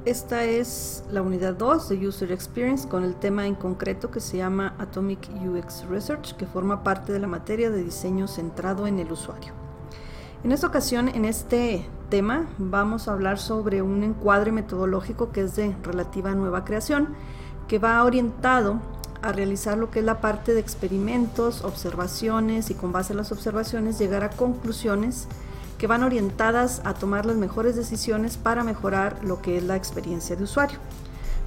Esta es la unidad 2 de User Experience con el tema en concreto que se llama Atomic UX Research, que forma parte de la materia de diseño centrado en el usuario. En esta ocasión, en este tema, vamos a hablar sobre un encuadre metodológico que es de relativa nueva creación, que va orientado a realizar lo que es la parte de experimentos, observaciones y con base a las observaciones llegar a conclusiones que van orientadas a tomar las mejores decisiones para mejorar lo que es la experiencia de usuario.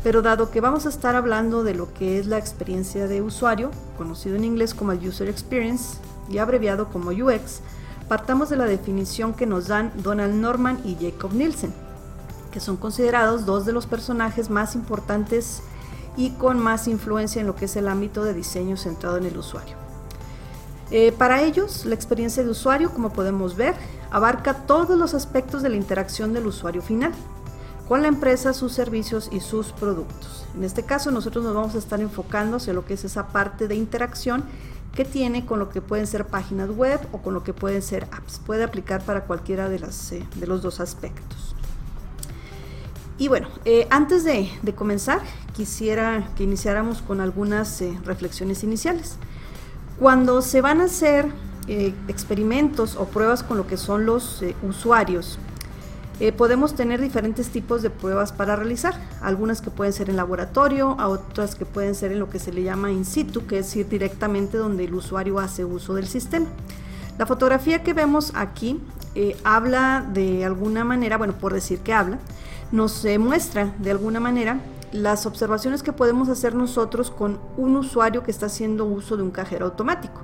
Pero dado que vamos a estar hablando de lo que es la experiencia de usuario, conocido en inglés como el User Experience y abreviado como UX, partamos de la definición que nos dan Donald Norman y Jakob Nielsen, que son considerados dos de los personajes más importantes y con más influencia en lo que es el ámbito de diseño centrado en el usuario. Para ellos, la experiencia de usuario, como podemos ver, abarca todos los aspectos de la interacción del usuario final con la empresa, sus servicios y sus productos. En este caso, nosotros nos vamos a estar enfocando hacia lo que es esa parte de interacción que tiene con lo que pueden ser páginas web o con lo que pueden ser apps. Puede aplicar para cualquiera de los dos aspectos. Y bueno, antes de comenzar, quisiera que iniciáramos con algunas reflexiones iniciales. Cuando se van a hacer experimentos o pruebas con lo que son los usuarios, podemos tener diferentes tipos de pruebas para realizar, algunas que pueden ser en laboratorio, a otras que pueden ser en lo que se le llama in situ, que es ir directamente donde el usuario hace uso del sistema. La fotografía que vemos aquí habla de alguna manera, bueno, por decir que habla, nos muestra de alguna manera las observaciones que podemos hacer nosotros con un usuario que está haciendo uso de un cajero automático,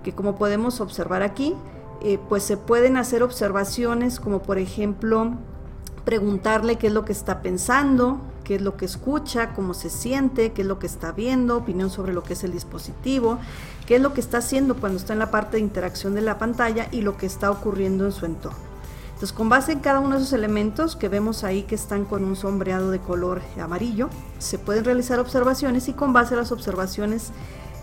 que como podemos observar aquí, pues se pueden hacer observaciones como por ejemplo preguntarle qué es lo que está pensando, qué es lo que escucha, cómo se siente, qué es lo que está viendo, opinión sobre lo que es el dispositivo, qué es lo que está haciendo cuando está en la parte de interacción de la pantalla y lo que está ocurriendo en su entorno. Entonces, con base en cada uno de esos elementos que vemos ahí que están con un sombreado de color amarillo, se pueden realizar observaciones y con base a las observaciones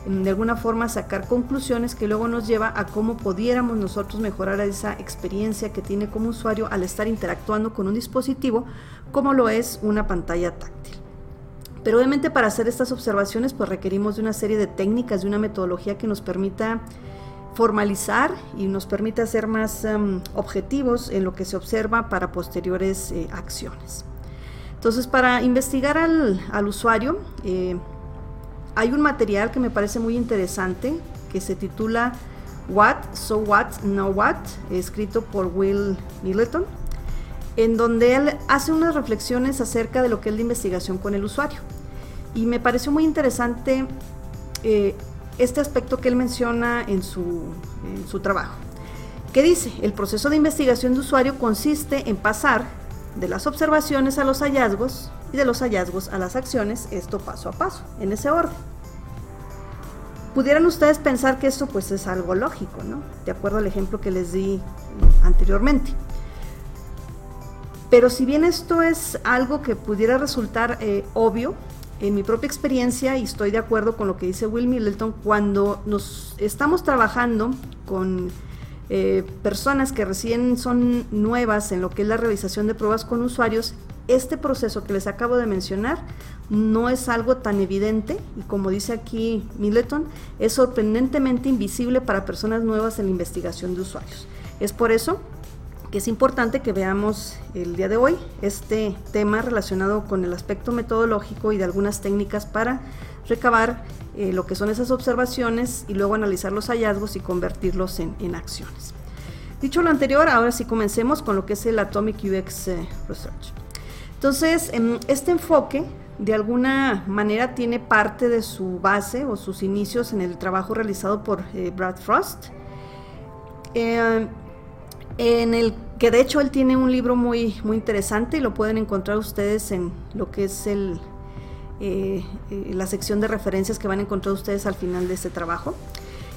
de alguna forma sacar conclusiones que luego nos lleva a cómo pudiéramos nosotros mejorar esa experiencia que tiene como usuario al estar interactuando con un dispositivo como lo es una pantalla táctil. Pero obviamente para hacer estas observaciones pues requerimos de una serie de técnicas, de una metodología que nos permita formalizar y nos permite ser más objetivos en lo que se observa para posteriores acciones. Entonces, para investigar al usuario, hay un material que me parece muy interesante que se titula What, So What, Now What, escrito por Will Middleton, en donde él hace unas reflexiones acerca de lo que es la investigación con el usuario. Y me pareció muy interesante este aspecto que él menciona en su trabajo, que dice: el proceso de investigación de usuario consiste en pasar de las observaciones a los hallazgos y de los hallazgos a las acciones, esto paso a paso, en ese orden. Pudieran ustedes pensar que esto pues es algo lógico, ¿no? De acuerdo al ejemplo que les di anteriormente. Pero si bien esto es algo que pudiera resultar obvio, en mi propia experiencia, y estoy de acuerdo con lo que dice Will Middleton, cuando nos estamos trabajando con personas que recién son nuevas en lo que es la realización de pruebas con usuarios, este proceso que les acabo de mencionar no es algo tan evidente y, como dice aquí Middleton, es sorprendentemente invisible para personas nuevas en la investigación de usuarios. Es por eso que es importante que veamos el día de hoy este tema relacionado con el aspecto metodológico y de algunas técnicas para recabar lo que son esas observaciones y luego analizar los hallazgos y convertirlos en acciones. Dicho lo anterior, ahora sí comencemos con lo que es el Atomic UX Research. Entonces, este enfoque de alguna manera tiene parte de su base o sus inicios en el trabajo realizado por Brad Frost, en el que de hecho él tiene un libro muy interesante y lo pueden encontrar ustedes en lo que es la sección de referencias que van a encontrar ustedes al final de este trabajo,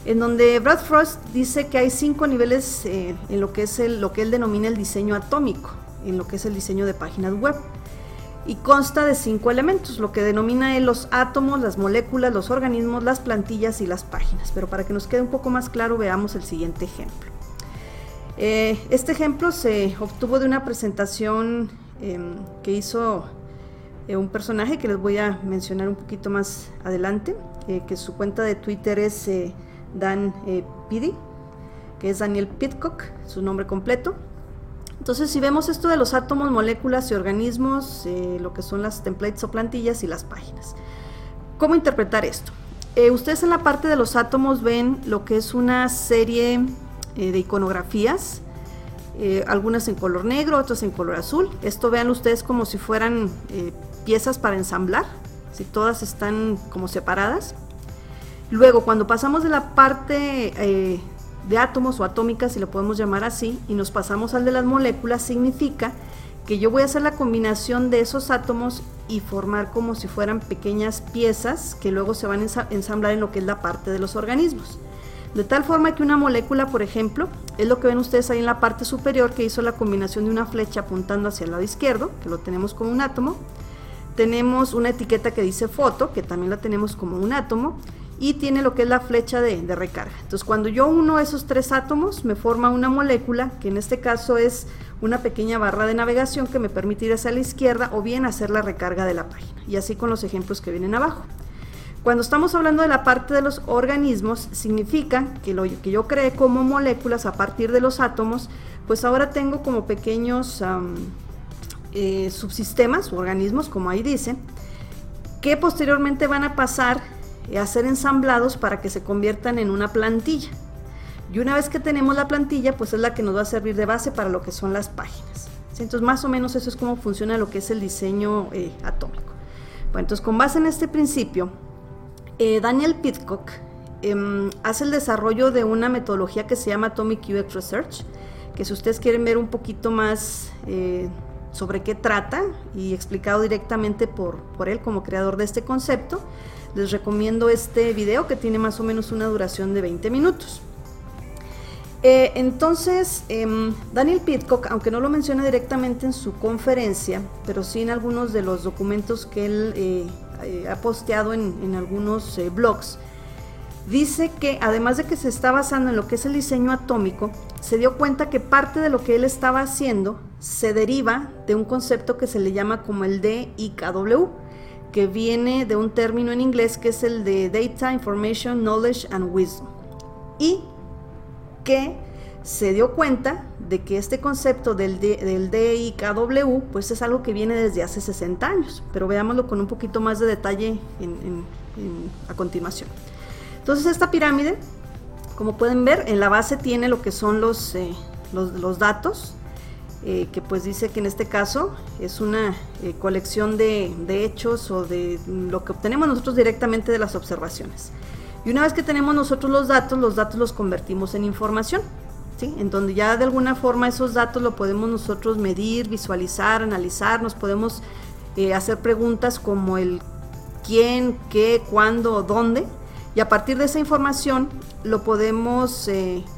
en donde Brad Frost dice que hay 5 niveles en lo que él denomina el diseño atómico, en lo que es el diseño de páginas web, y consta de 5 elementos, lo que denomina él los átomos, las moléculas, los organismos, las plantillas y las páginas. Pero para que nos quede un poco más claro, veamos el siguiente ejemplo. Este ejemplo se obtuvo de una presentación que hizo un personaje que les voy a mencionar un poquito más adelante, que su cuenta de Twitter es Dan Pidi, que es Daniel Pidcock, su nombre completo. Entonces, si vemos esto de los átomos, moléculas y organismos, lo que son las templates o plantillas y las páginas. ¿Cómo interpretar esto? Ustedes en la parte de los átomos ven lo que es una serie de iconografías, algunas en color negro, otras en color azul. Esto vean ustedes como si fueran piezas para ensamblar, si todas están como separadas. Luego, cuando pasamos de la parte de átomos o atómicas, si lo podemos llamar así, y nos pasamos al de las moléculas, significa que yo voy a hacer la combinación de esos átomos y formar como si fueran pequeñas piezas que luego se van a ensamblar en lo que es la parte de los organismos. De tal forma que una molécula, por ejemplo, es lo que ven ustedes ahí en la parte superior, que hizo la combinación de una flecha apuntando hacia el lado izquierdo, que lo tenemos como un átomo. Tenemos una etiqueta que dice foto, que también la tenemos como un átomo, y tiene lo que es la flecha de recarga. Entonces, cuando yo uno esos tres átomos, me forma una molécula, que en este caso es una pequeña barra de navegación que me permite ir hacia la izquierda o bien hacer la recarga de la página, y así con los ejemplos que vienen abajo. Cuando estamos hablando de la parte de los organismos, significa que lo que yo creé como moléculas a partir de los átomos, pues ahora tengo como pequeños subsistemas o organismos, como ahí dice, que posteriormente van a pasar a ser ensamblados para que se conviertan en una plantilla. Y una vez que tenemos la plantilla, pues es la que nos va a servir de base para lo que son las páginas. ¿Sí? Entonces, más o menos eso es cómo funciona lo que es el diseño atómico. Bueno, entonces con base en este principio, Daniel Pidcock hace el desarrollo de una metodología que se llama Atomic UX Research, que si ustedes quieren ver un poquito más sobre qué trata y explicado directamente por él como creador de este concepto, les recomiendo este video que tiene más o menos una duración de 20 minutos. Entonces, Daniel Pidcock, aunque no lo menciona directamente en su conferencia, pero sí en algunos de los documentos que él ha posteado en algunos blogs, dice que además de que se está basando en lo que es el diseño atómico, se dio cuenta que parte de lo que él estaba haciendo se deriva de un concepto que se le llama como el DIKW, que viene de un término en inglés que es el de Data, Information, Knowledge and Wisdom, y que se dio cuenta de que este concepto del DIKW pues es algo que viene desde hace 60 años, pero veámoslo con un poquito más de detalle a continuación. Entonces, esta pirámide, como pueden ver, en la base tiene lo que son los datos, que pues dice que en este caso es una colección de hechos o de lo que obtenemos nosotros directamente de las observaciones. Y una vez que tenemos nosotros los datos los convertimos en información, ¿sí? En donde ya de alguna forma esos datos lo podemos nosotros medir, visualizar, analizar, nos podemos hacer preguntas como el quién, qué, cuándo, dónde, y a partir de esa información lo podemos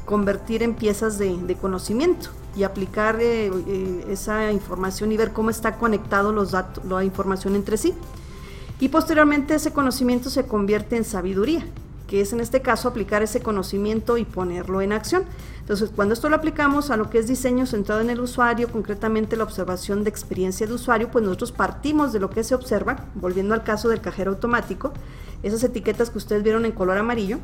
convertir en piezas de conocimiento y aplicar esa información y ver cómo está conectado los datos, la información entre sí. Y posteriormente ese conocimiento se convierte en sabiduría, que es en este caso aplicar ese conocimiento y ponerlo en acción. Entonces, cuando esto lo aplicamos a lo que es diseño centrado en el usuario, concretamente la observación de experiencia de usuario, pues nosotros partimos de lo que se observa, volviendo al caso del cajero automático, esas etiquetas que ustedes vieron en color amarillo.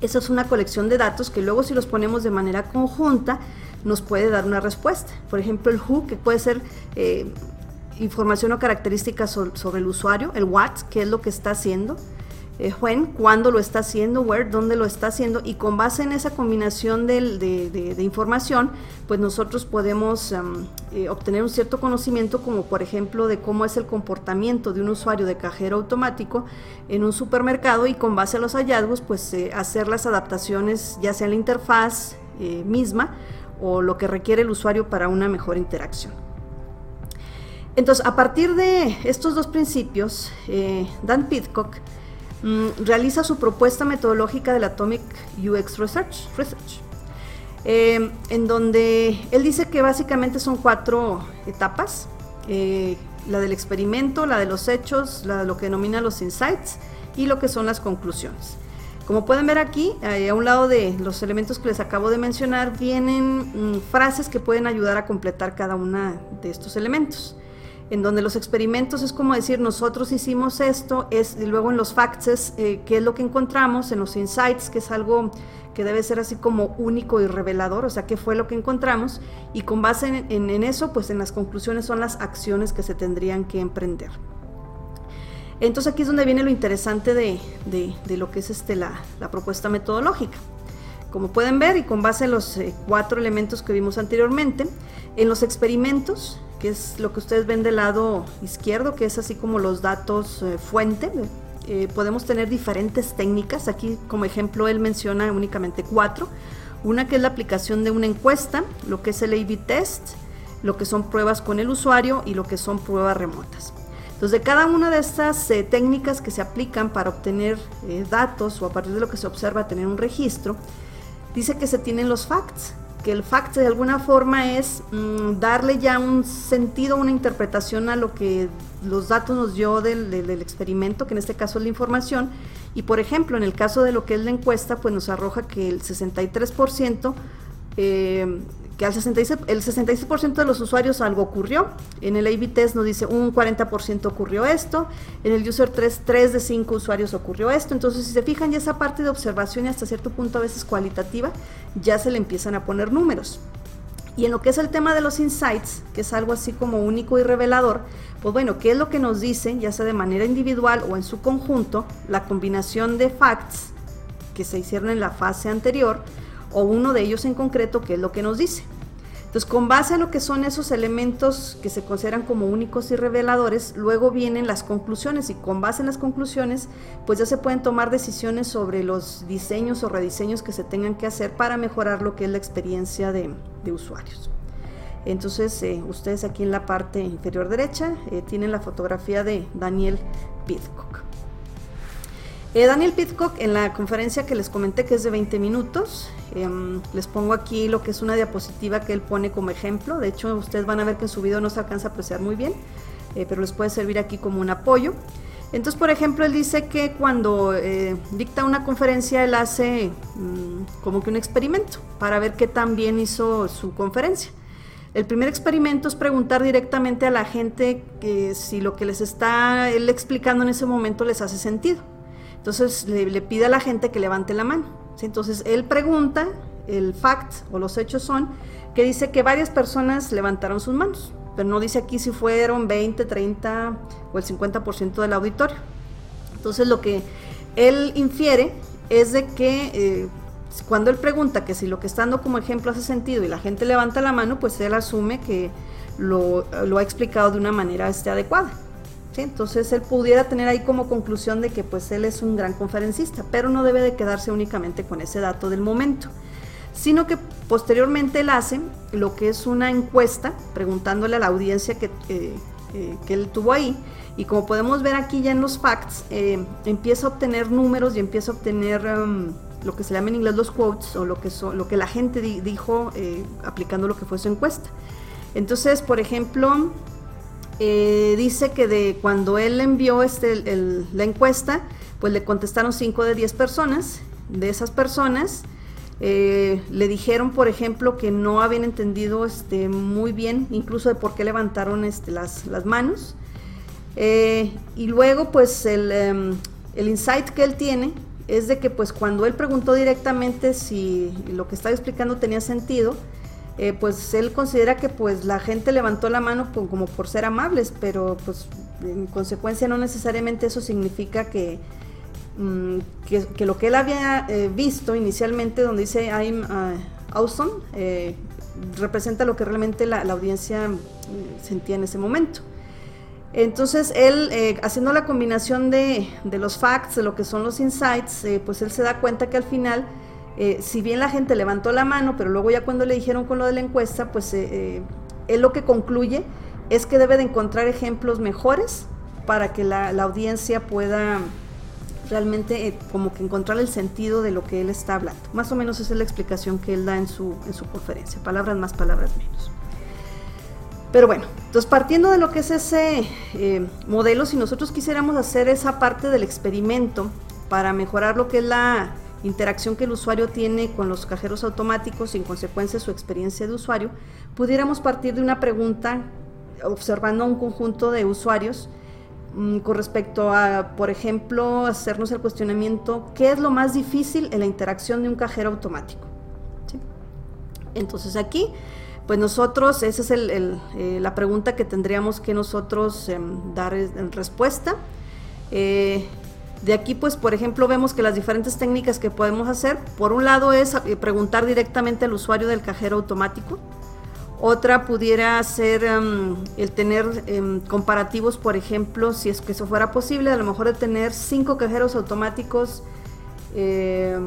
Esa es una colección de datos que luego, si los ponemos de manera conjunta, nos puede dar una respuesta. Por ejemplo, el who, que puede ser información o características sobre el usuario, el what, qué es lo que está haciendo, when, cuándo lo está haciendo, where, dónde lo está haciendo, y con base en esa combinación de información, pues nosotros podemos obtener un cierto conocimiento, como por ejemplo de cómo es el comportamiento de un usuario de cajero automático en un supermercado, y con base a los hallazgos pues hacer las adaptaciones, ya sea en la interfaz misma o lo que requiere el usuario para una mejor interacción. Entonces, a partir de estos dos principios, Dan Pidcock realiza su propuesta metodológica del Atomic UX Research, en donde él dice que básicamente son 4 etapas, la del experimento, la de los hechos, la de lo que denomina los insights y lo que son las conclusiones. Como pueden ver aquí, a un lado de los elementos que les acabo de mencionar, vienen frases que pueden ayudar a completar cada una de estos elementos. en donde los experimentos es como decir, nosotros hicimos esto, y luego en los facts es qué es lo que encontramos, en los insights, que es algo que debe ser así como único y revelador, o sea, qué fue lo que encontramos, y con base en eso, pues en las conclusiones son las acciones que se tendrían que emprender. Entonces aquí es donde viene lo interesante de lo que es la propuesta metodológica. Como pueden ver, y con base en los 4 elementos que vimos anteriormente, en los experimentos, que es lo que ustedes ven del lado izquierdo, que es así como los datos fuente, podemos tener diferentes técnicas. Aquí como ejemplo él menciona únicamente 4. Una que es la aplicación de una encuesta, lo que es el A/B test, lo que son pruebas con el usuario y lo que son pruebas remotas. Entonces, de cada una de estas técnicas que se aplican para obtener datos o a partir de lo que se observa tener un registro, dice que se tienen los facts, que el fact de alguna forma es darle ya un sentido, una interpretación a lo que los datos nos dio del experimento, que en este caso es la información, y por ejemplo, en el caso de lo que es la encuesta, pues nos arroja que el 63%, que el 66% de los usuarios algo ocurrió. En el A/B test nos dice un 40% ocurrió esto, en el user 3 de 5 usuarios ocurrió esto. Entonces, si se fijan, ya esa parte de observación y hasta cierto punto a veces cualitativa, ya se le empiezan a poner números. Y en lo que es el tema de los insights, que es algo así como único y revelador, pues bueno, ¿qué es lo que nos dicen, ya sea de manera individual o en su conjunto, la combinación de facts que se hicieron en la fase anterior, o uno de ellos en concreto, que es lo que nos dice? Entonces, con base a lo que son esos elementos que se consideran como únicos y reveladores, luego vienen las conclusiones, y con base en las conclusiones, pues ya se pueden tomar decisiones sobre los diseños o rediseños que se tengan que hacer para mejorar lo que es la experiencia de usuarios. Entonces, ustedes aquí en la parte inferior derecha tienen la fotografía de Daniel Pidcock. Daniel Pidcock, en la conferencia que les comenté, que es de 20 minutos, les pongo aquí lo que es una diapositiva que él pone como ejemplo. De hecho, ustedes van a ver que en su video no se alcanza a apreciar muy bien, pero les puede servir aquí como un apoyo. Entonces, por ejemplo, él dice que cuando dicta una conferencia, él hace como que un experimento para ver qué tan bien hizo su conferencia. El primer experimento es preguntar directamente a la gente si lo que les está él explicando en ese momento les hace sentido. Entonces le pide a la gente que levante la mano, ¿sí? Entonces él pregunta, el fact o los hechos son que dice que varias personas levantaron sus manos, pero no dice aquí si fueron 20, 30 o el 50% del auditorio. Entonces lo que él infiere es de que cuando él pregunta que si lo que está dando como ejemplo hace sentido y la gente levanta la mano, pues él asume que lo ha explicado de una manera adecuada. ¿Sí? Entonces él pudiera tener ahí como conclusión de que pues él es un gran conferencista, pero no debe de quedarse únicamente con ese dato del momento, sino que posteriormente él hace lo que es una encuesta preguntándole a la audiencia que él tuvo ahí, y como podemos ver aquí ya en los facts, empieza a obtener números y empieza a obtener lo que se llama en inglés los quotes, o lo que la gente dijo aplicando lo que fue su encuesta. Entonces, por ejemplo, dice que cuando él envió la encuesta, pues le contestaron 5 de 10 personas. De esas personas le dijeron, por ejemplo, que no habían entendido muy bien, incluso de por qué levantaron las manos. Y luego, pues el insight que él tiene es de que pues cuando él preguntó directamente si lo que estaba explicando tenía sentido, pues él considera que pues la gente levantó la mano como por ser amables, pero pues en consecuencia no necesariamente eso significa que lo que él había visto inicialmente, donde dice I'm awesome, representa lo que realmente la audiencia sentía en ese momento. Entonces él, haciendo la combinación de los facts, de lo que son los insights, pues él se da cuenta que al final, si bien la gente levantó la mano, pero luego ya cuando le dijeron con lo de la encuesta, pues él lo que concluye es que debe de encontrar ejemplos mejores para que la audiencia pueda realmente como que encontrar el sentido de lo que él está hablando. Más o menos esa es la explicación que él da en su conferencia, palabras más, palabras menos. Pero bueno, entonces partiendo de lo que es ese modelo, si nosotros quisiéramos hacer esa parte del experimento para mejorar lo que es la interacción que el usuario tiene con los cajeros automáticos y en consecuencia su experiencia de usuario, pudiéramos partir de una pregunta observando un conjunto de usuarios con respecto a, por ejemplo, hacernos el cuestionamiento, ¿qué es lo más difícil en la interacción de un cajero automático? ¿Sí? Entonces aquí, pues nosotros, esa es la pregunta que tendríamos que nosotros dar en respuesta. De aquí, pues, por ejemplo, vemos que las diferentes técnicas que podemos hacer, por un lado es preguntar directamente al usuario del cajero automático. Otra pudiera ser el tener comparativos, por ejemplo, si es que eso fuera posible, a lo mejor de tener 5 cajeros automáticos de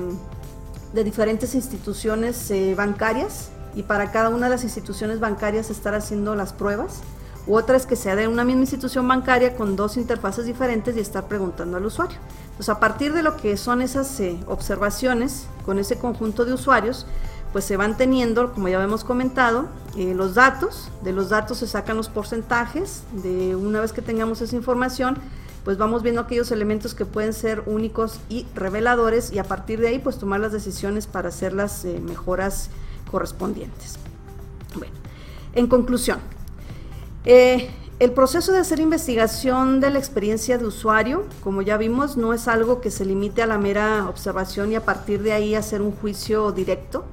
diferentes instituciones bancarias, y para cada una de las instituciones bancarias estar haciendo las pruebas. U otra es que sea de una misma institución bancaria con 2 interfaces diferentes y estar preguntando al usuario. Entonces, a partir de lo que son esas observaciones con ese conjunto de usuarios, pues se van teniendo, como ya hemos comentado, los datos. De los datos se sacan los porcentajes. De una vez que tengamos esa información, pues vamos viendo aquellos elementos que pueden ser únicos y reveladores, y a partir de ahí pues tomar las decisiones para hacer las mejoras correspondientes. Bueno, en conclusión, el proceso de hacer investigación de la experiencia de usuario, como ya vimos, no es algo que se limite a la mera observación y a partir de ahí hacer un juicio directo,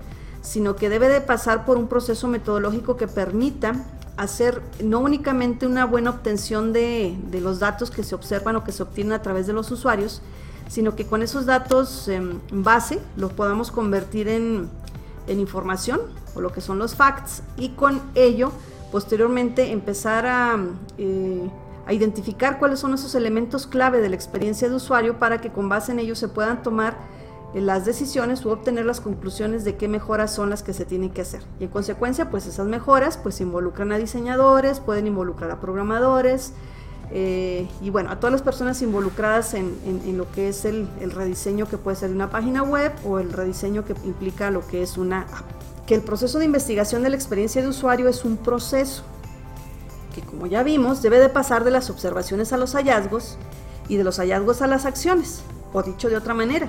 sino que debe de pasar por un proceso metodológico que permita hacer no únicamente una buena obtención de los datos que se observan o que se obtienen a través de los usuarios, sino que con esos datos base los podamos convertir en información, o lo que son los facts, y con ello posteriormente empezar a identificar cuáles son esos elementos clave de la experiencia de usuario para que con base en ellos se puedan tomar las decisiones u obtener las conclusiones de qué mejoras son las que se tienen que hacer. Y en consecuencia, pues esas mejoras pues involucran a diseñadores, pueden involucrar a programadores, y bueno, a todas las personas involucradas en lo que es el rediseño que puede ser una página web o el rediseño que implica lo que es una app. Que el proceso de investigación de la experiencia de usuario es un proceso que, como ya vimos, debe de pasar de las observaciones a los hallazgos y de los hallazgos a las acciones, o dicho de otra manera,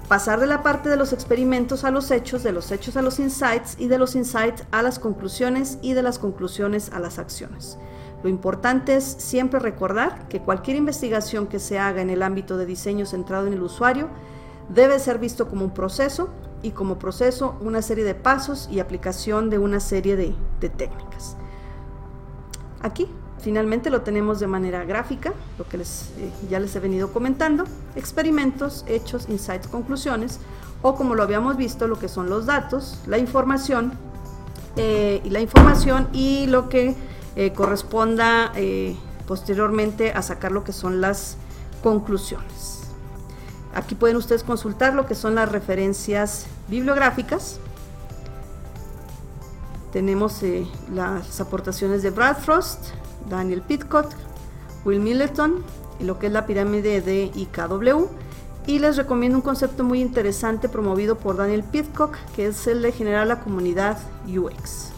pasar de la parte de los experimentos a los hechos, de los hechos a los insights y de los insights a las conclusiones y de las conclusiones a las acciones. Lo importante es siempre recordar que cualquier investigación que se haga en el ámbito de diseño centrado en el usuario debe ser visto como un proceso, y como proceso una serie de pasos y aplicación de una serie de técnicas. Aquí finalmente lo tenemos de manera gráfica, lo que ya les he venido comentando: experimentos, hechos, insights, conclusiones, o como lo habíamos visto, lo que son los datos, la información y lo que corresponda posteriormente a sacar lo que son las conclusiones. Aquí pueden ustedes consultar lo que son las referencias bibliográficas. Tenemos las aportaciones de Brad Frost, Daniel Pidcock, Will Millerton, y lo que es la pirámide de IKW. Y les recomiendo un concepto muy interesante promovido por Daniel Pidcock, que es el de generar la comunidad UX.